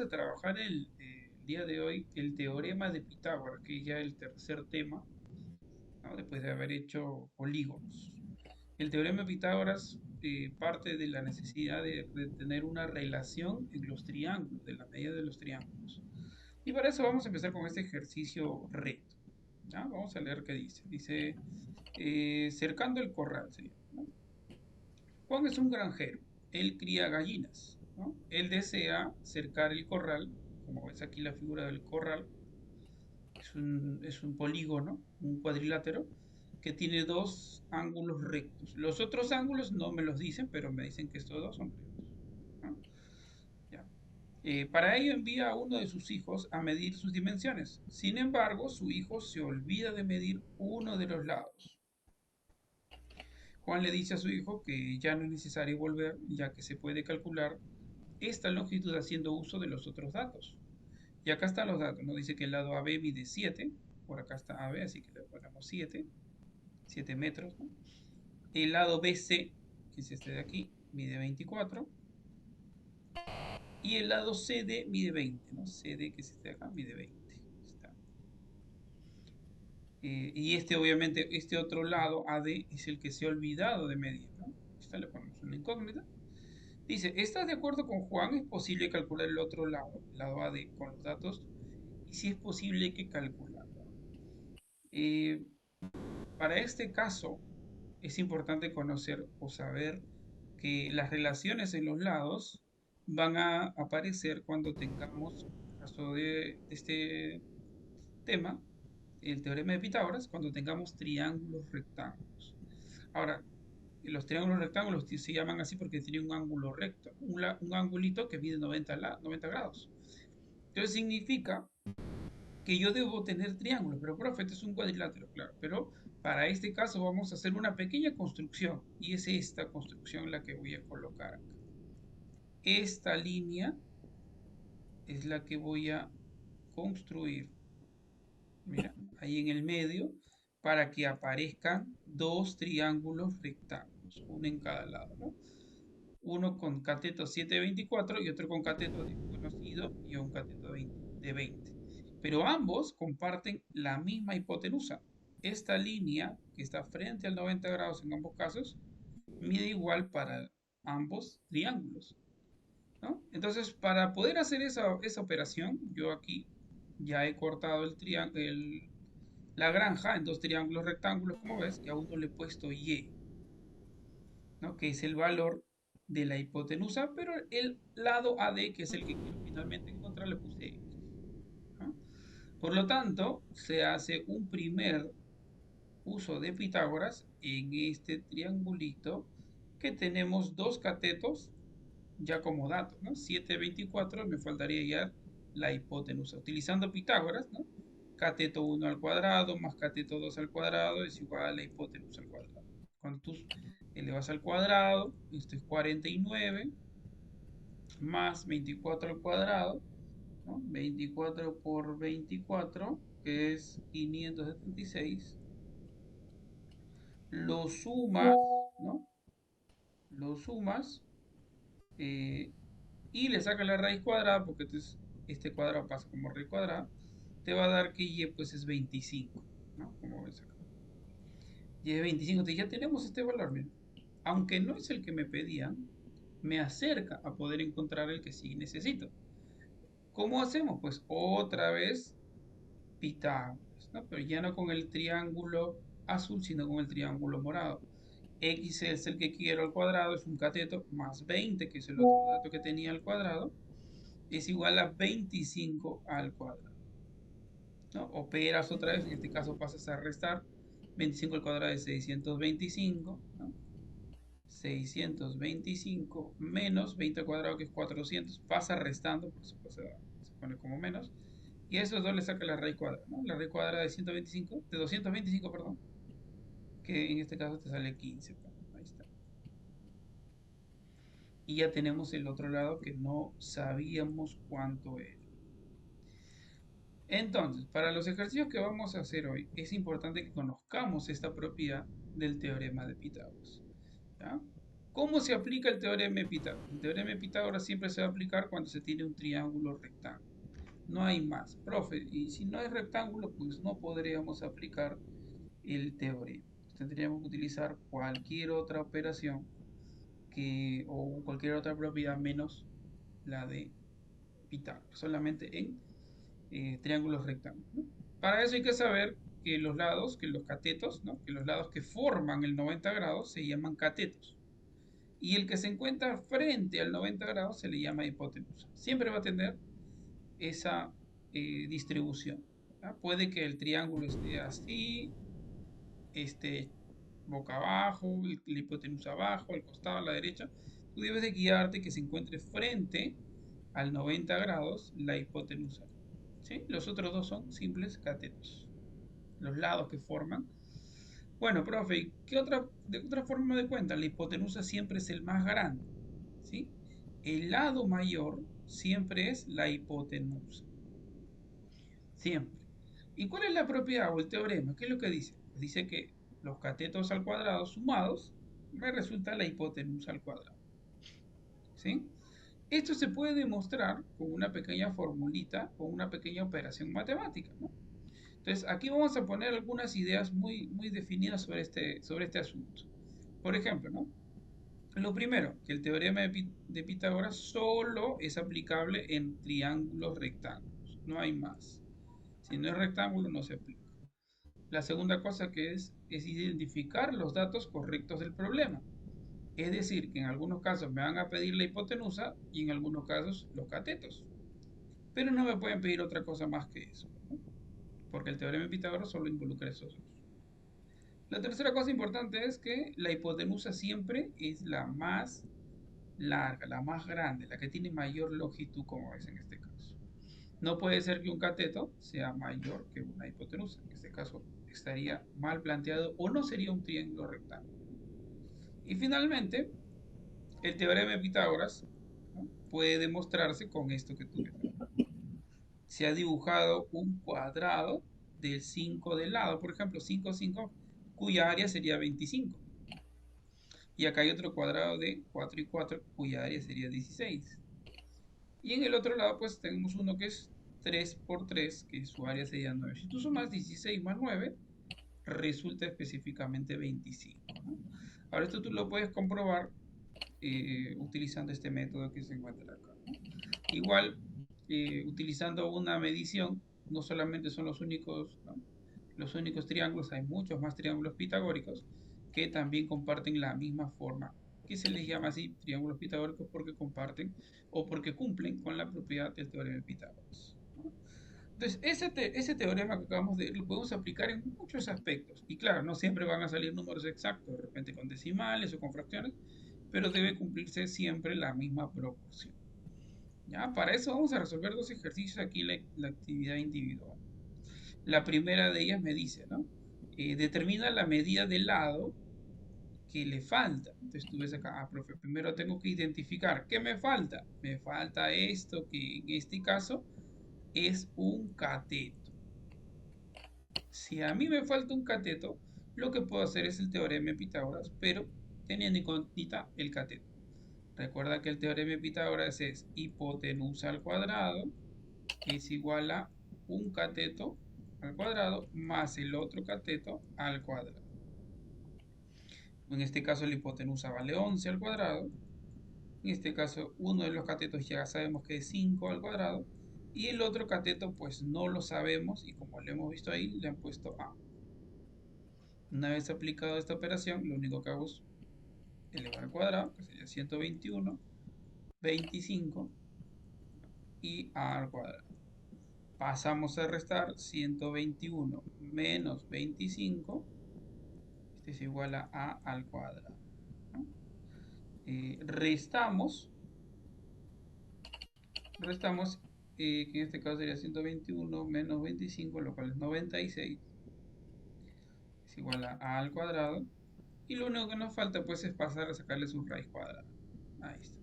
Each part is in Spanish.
A trabajar el día de hoy el teorema de Pitágoras, que es ya el tercer tema, ¿no? Después de haber hecho polígonos. El teorema de Pitágoras parte de la necesidad de tener una relación en los triángulos, de la medida de los triángulos. Y para eso vamos a empezar con este ejercicio reto. ¿Ya? Vamos a leer qué dice. Dice, cercando el corral, sería, ¿no? Juan es un granjero. Él cría gallinas, ¿no? Él desea cercar el corral, como ves aquí la figura del corral, es un polígono, un cuadrilátero, que tiene dos ángulos rectos. Los otros ángulos no me los dicen, pero me dicen que estos dos son rectos, ¿no? Ya. Para ello envía a uno de sus hijos a medir sus dimensiones. Sin embargo, su hijo se olvida de medir uno de los lados. Juan le dice a su hijo que ya no es necesario volver, ya que se puede calcular esta longitud haciendo uso de los otros datos. Y acá están los datos, ¿no? Dice que el lado AB mide 7, por acá está AB, así que le ponemos 7 metros, ¿no? El lado BC, que es este de aquí, mide 24, y el lado CD mide 20, ¿no? CD, que es este de acá, mide 20. Está. Y este, obviamente, este otro lado, AD, es el que se ha olvidado de medir, ¿no? Esta le ponemos una incógnita. Dice, ¿estás de acuerdo con Juan? ¿Es posible calcular el otro lado, el lado AD, con los datos? Y si es posible que calcularlo. Eh, para este caso, es importante conocer o saber que las relaciones en los lados van a aparecer cuando tengamos, en el caso de este tema, el teorema de Pitágoras, cuando tengamos triángulos rectángulos. Ahora, los triángulos rectángulos se llaman así porque tienen un ángulo recto, un angulito que mide 90 grados. Entonces significa que yo debo tener triángulos, pero profe, este es un cuadrilátero, claro. Pero para este caso vamos a hacer una pequeña construcción y es esta construcción la que voy a colocar acá. Esta línea es la que voy a construir, mira, ahí en el medio, para que aparezcan dos triángulos rectángulos, uno en cada lado, ¿no? Uno con cateto 724 y otro con cateto desconocido y un cateto de 20. Pero ambos comparten la misma hipotenusa. Esta línea, que está frente al 90 grados en ambos casos, mide igual para ambos triángulos, ¿no? Entonces, para poder hacer esa operación, yo aquí ya he cortado la granja en dos triángulos rectángulos, como ves, y a uno le he puesto Y, ¿no? Que es el valor de la hipotenusa, pero el lado AD, que es el que quiero finalmente encontrar, le puse X, ¿no? Por lo tanto, se hace un primer uso de Pitágoras en este triangulito que tenemos dos catetos ya como datos, ¿no? 7, 24, me faltaría ya la hipotenusa. Utilizando Pitágoras, ¿no? Cateto 1 al cuadrado más cateto 2 al cuadrado es igual a la hipotenusa al cuadrado. Cuando tú elevas al cuadrado, esto es 49 más 24 al cuadrado, ¿no? 24 por 24, que es 576. Lo sumas, ¿no? Lo sumas eh, y le sacas la raíz cuadrada, porque este cuadrado pasa como raíz cuadrada, te va a dar que y pues es 25, ¿no? Como ves acá. Y es 25, entonces ya tenemos este valor, miren. Aunque no es el que me pedían, me acerca a poder encontrar el que sí necesito. ¿Cómo hacemos? Pues otra vez Pitágoras, ¿no? Pero ya no con el triángulo azul, sino con el triángulo morado. X es el que quiero al cuadrado, es un cateto, más 20, que es el otro dato que tenía al cuadrado, es igual a 25 al cuadrado, ¿no? Operas otra vez, en este caso pasas a restar, 25 al cuadrado es 625, ¿no? 625 menos 20 al cuadrado, que es 400, pasa restando, por eso se pone como menos, y a esos dos le saca la raíz cuadrada, ¿no? La raíz cuadrada de 125, de 225, perdón, que en este caso te sale 15, pues, ahí está. Y ya tenemos el otro lado que no sabíamos cuánto era. Entonces, para los ejercicios que vamos a hacer hoy, es importante que conozcamos esta propiedad del teorema de Pitágoras, ¿ya? ¿Cómo se aplica el teorema de Pitágoras? El teorema de Pitágoras siempre se va a aplicar cuando se tiene un triángulo rectángulo. No hay más. Profe, y si no es rectángulo, pues no podríamos aplicar el teorema. Tendríamos que utilizar cualquier otra operación o cualquier otra propiedad menos la de Pitágoras, solamente en triángulos rectángulos, ¿no? Para eso hay que saber que los lados, que los catetos, ¿no? Que los lados que forman el 90 grados se llaman catetos. Y el que se encuentra frente al 90 grados se le llama hipotenusa. Siempre va a tener esa distribución. ¿Ya? Puede que el triángulo esté así, esté boca abajo, la hipotenusa abajo, al costado, a la derecha. Tú debes de guiarte que se encuentre frente al 90 grados la hipotenusa. ¿Sí? Los otros dos son simples catetos, los lados que forman. Bueno, profe, de otra forma de cuenta? La hipotenusa siempre es el más grande, ¿sí? El lado mayor siempre es la hipotenusa, siempre. ¿Y cuál es la propiedad o el teorema? ¿Qué es lo que dice? Pues dice que los catetos al cuadrado sumados me resulta la hipotenusa al cuadrado, ¿sí? Esto se puede demostrar con una pequeña formulita o una pequeña operación matemática, ¿no? Entonces, aquí vamos a poner algunas ideas muy definidas sobre este asunto. Por ejemplo, ¿no? Lo primero, que el teorema de Pitágoras solo es aplicable en triángulos rectángulos, no hay más. Si no es rectángulo, no se aplica. La segunda cosa que es identificar los datos correctos del problema. Es decir, que en algunos casos me van a pedir la hipotenusa y en algunos casos los catetos. Pero no me pueden pedir otra cosa más que eso, ¿no? Porque el teorema de Pitágoras solo involucra esos dos. La tercera cosa importante es que la hipotenusa siempre es la más larga, la más grande, la que tiene mayor longitud, como es en este caso. No puede ser que un cateto sea mayor que una hipotenusa. En este caso estaría mal planteado o no sería un triángulo rectángulo. Y finalmente, el teorema de Pitágoras, ¿no? Puede demostrarse con esto que tú ves. Se ha dibujado un cuadrado del 5 del lado, por ejemplo, 5, 5, cuya área sería 25. Y acá hay otro cuadrado de 4 y 4, cuya área sería 16. Y en el otro lado, pues tenemos uno que es 3 por 3, que su área sería 9. Si tú sumas 16 más 9, resulta específicamente 25, ¿no? Ahora esto tú lo puedes comprobar utilizando este método que se encuentra acá, ¿no? Igual, utilizando una medición, no solamente son los únicos, ¿no? Los únicos triángulos, hay muchos más triángulos pitagóricos que también comparten la misma forma, que se les llama así triángulos pitagóricos porque comparten o porque cumplen con la propiedad del teorema de Pitágoras, ¿no? Entonces, ese teorema que acabamos de ver lo podemos aplicar en muchos aspectos. Y claro, no siempre van a salir números exactos, de repente con decimales o con fracciones, pero debe cumplirse siempre la misma proporción. ¿Ya? Para eso vamos a resolver dos ejercicios aquí en la actividad individual. La primera de ellas me dice, ¿no? Determina la medida del lado que le falta. Entonces tú ves acá, profe, primero tengo que identificar qué me falta. Me falta esto, que en este caso es un cateto. Si a mí me falta un cateto, lo que puedo hacer es el teorema de Pitágoras, pero teniendo en cuenta el cateto. Recuerda que el teorema de Pitágoras es hipotenusa al cuadrado es igual a un cateto al cuadrado más el otro cateto al cuadrado. En este caso la hipotenusa vale 11 al cuadrado. En este caso uno de los catetos ya sabemos que es 5 al cuadrado. Y el otro cateto pues no lo sabemos y como lo hemos visto ahí le han puesto a. Una vez aplicado esta operación lo único que hago es elevar al cuadrado, que sería 121, 25 y a al cuadrado. Pasamos a restar 121 menos 25. Este es igual a al cuadrado, ¿no? Restamos, restamos que en este caso sería 121 menos 25, lo cual es 96. Es igual a al cuadrado. Y lo único que nos falta pues es pasar a sacarle su raíz cuadrada. Ahí está.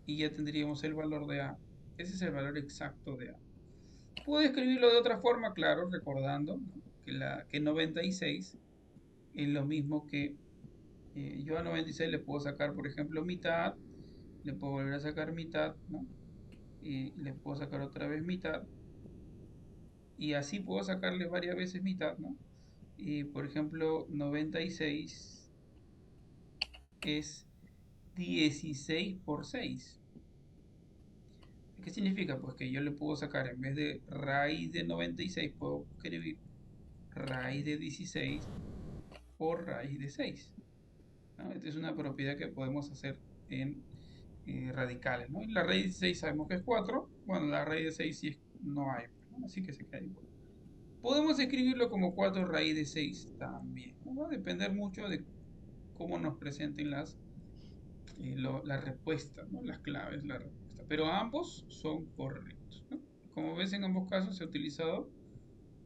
Y ya tendríamos el valor de a. Ese es el valor exacto de a. Puedo escribirlo de otra forma, claro, recordando, ¿no? que 96 es lo mismo que Yo a 96 le puedo sacar, por ejemplo, mitad, le puedo volver a sacar mitad, ¿no? Y le puedo sacar otra vez mitad, y así puedo sacarle varias veces mitad, ¿no? Y por ejemplo, 96 es 16 por 6. ¿Qué significa? Pues que yo le puedo sacar, en vez de raíz de 96, puedo escribir raíz de 16 por raíz de 6, ¿no? Esta es una propiedad que podemos hacer en radicales, ¿no? Y la raíz de 6 sabemos que es 4. Bueno, la raíz de 6 sí no hay, ¿no? Así que se queda igual. Podemos escribirlo como 4 raíz de 6 también, ¿no? Va a depender mucho de cómo nos presenten la respuesta, ¿no? Las claves, la respuesta. Pero ambos son correctos, ¿no? Como ves, en ambos casos se ha utilizado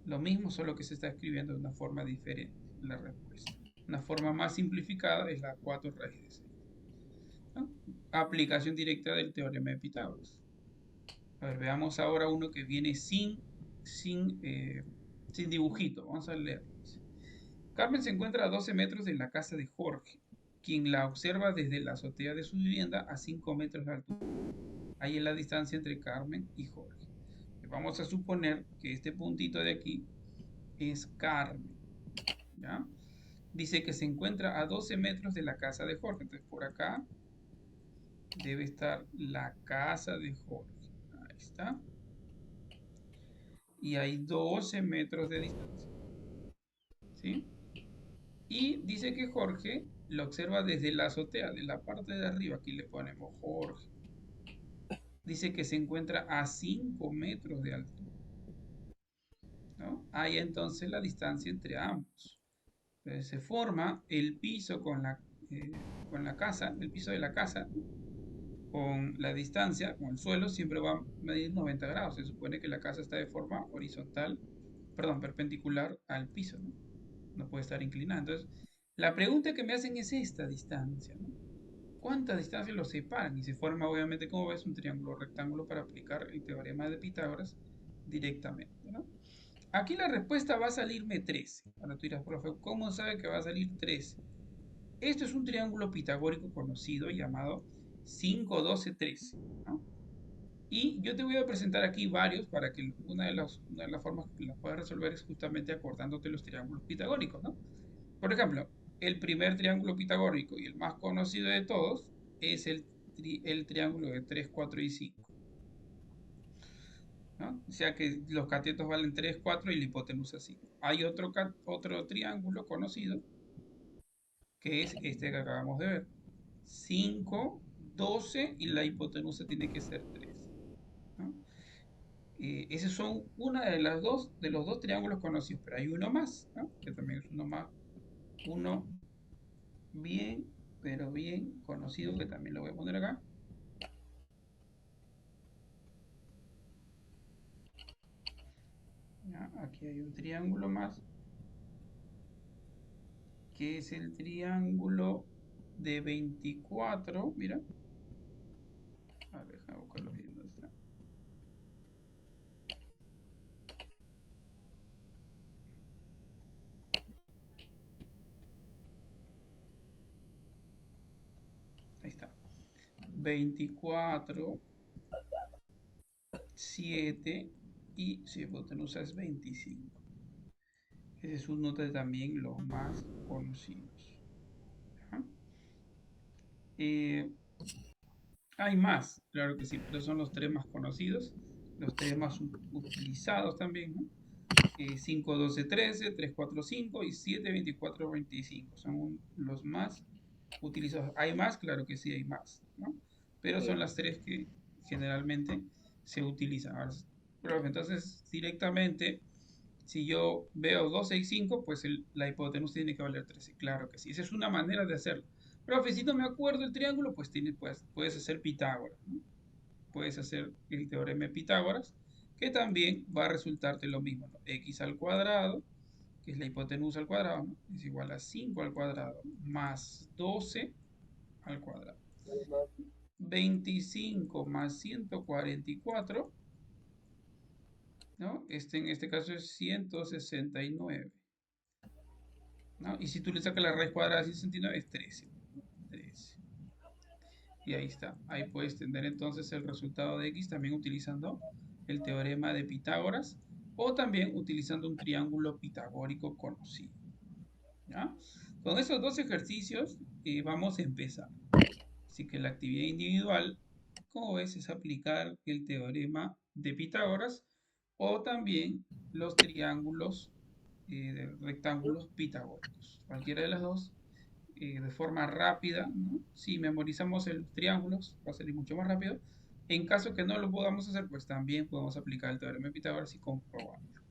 lo mismo, solo que se está escribiendo de una forma diferente la respuesta. Una forma más simplificada es la 4 raíz de 6, ¿no? Aplicación directa del teorema de Pitágoras. A ver, veamos ahora uno que viene sin, eh, sin dibujito. Vamos a leerlo. Carmen se encuentra a 12 metros de la casa de Jorge, quien la observa desde la azotea de su vivienda a 5 metros de altura. Ahí es la distancia entre Carmen y Jorge. Vamos a suponer que este puntito de aquí es Carmen, ¿ya? Dice que se encuentra a 12 metros de la casa de Jorge. Entonces por acá debe estar la casa de Jorge. Ahí está. Y hay 12 metros de distancia, ¿sí? Y dice que Jorge lo observa desde la azotea, de la parte de arriba. Aquí le ponemos Jorge. Dice que se encuentra a 5 metros de altura, ¿no? Hay entonces la distancia entre ambos. Entonces se forma el piso con la casa, el piso de la casa, ¿no? Con la distancia, con el suelo, siempre va a medir 90 grados. Se supone que la casa está de forma horizontal, perdón, perpendicular al piso, ¿no? No puede estar inclinada. Entonces, la pregunta que me hacen es esta distancia, ¿no? ¿Cuánta distancia los separan? Y se forma, obviamente, como ves, un triángulo rectángulo para aplicar el teorema de Pitágoras directamente, ¿no? Aquí la respuesta va a salirme 13. Ahora tú dirás, profe, ¿cómo sabe que va a salir 13? Esto es un triángulo pitagórico conocido llamado 5, 12, 13, ¿no? Y yo te voy a presentar aquí varios para que una de las formas que las puedas resolver es justamente acordándote los triángulos pitagóricos, ¿no? Por ejemplo, el primer triángulo pitagórico y el más conocido de todos es el triángulo de 3, 4 y 5, ¿no? O sea que los catetos valen 3, 4 y la hipotenusa 5. Hay otro triángulo conocido que es este que acabamos de ver. 5, 12 y la hipotenusa tiene que ser 3, ¿no? Esos son una de los dos triángulos conocidos, pero hay uno más, ¿no? Que también es uno más, uno bien, pero bien conocido, que también lo voy a poner acá. ¿Ya? Aquí hay un triángulo más, que es el triángulo de 24. Mira, a ver, déjame buscarlo bien. ¿Dónde está? Ahí está. 24, 7 y si hipotenusa es 25. Ese es uno de también los más conocidos. ¿Ya? Eh, Hay más, claro que sí, pero son los tres más conocidos, los tres más utilizados también, ¿no? 5, 12, 13, 3, 4, 5 y 7, 24, 25. Son los más utilizados. ¿Hay más? Claro que sí, hay más, ¿no? Pero son las tres que generalmente se utilizan. Ahora, entonces, directamente, si yo veo 12 y 5, pues la hipotenusa tiene que valer 13. Claro que sí. Esa es una manera de hacerlo. Profe, si no me acuerdo el triángulo, pues puedes hacer Pitágoras, ¿no? Puedes hacer el teorema de Pitágoras, que también va a resultarte lo mismo, ¿no? X al cuadrado, que es la hipotenusa al cuadrado, ¿no? Es igual a 5 al cuadrado más 12 al cuadrado. 25 más 144, ¿no? En este caso es 169, ¿no? Y si tú le sacas la raíz cuadrada de 169 es 13. 13. Y ahí está. Ahí puedes tener entonces el resultado de X también utilizando el teorema de Pitágoras o también utilizando un triángulo pitagórico conocido. ¿Ya? Con esos dos ejercicios vamos a empezar. Así que la actividad individual, como ves, es aplicar el teorema de Pitágoras o también los triángulos de rectángulos pitagóricos. Cualquiera de las dos, de forma rápida, ¿no? Si memorizamos los triángulos, va a salir mucho más rápido. En caso que no lo podamos hacer, pues también podemos aplicar el teorema de Pitágoras y comprobarlo.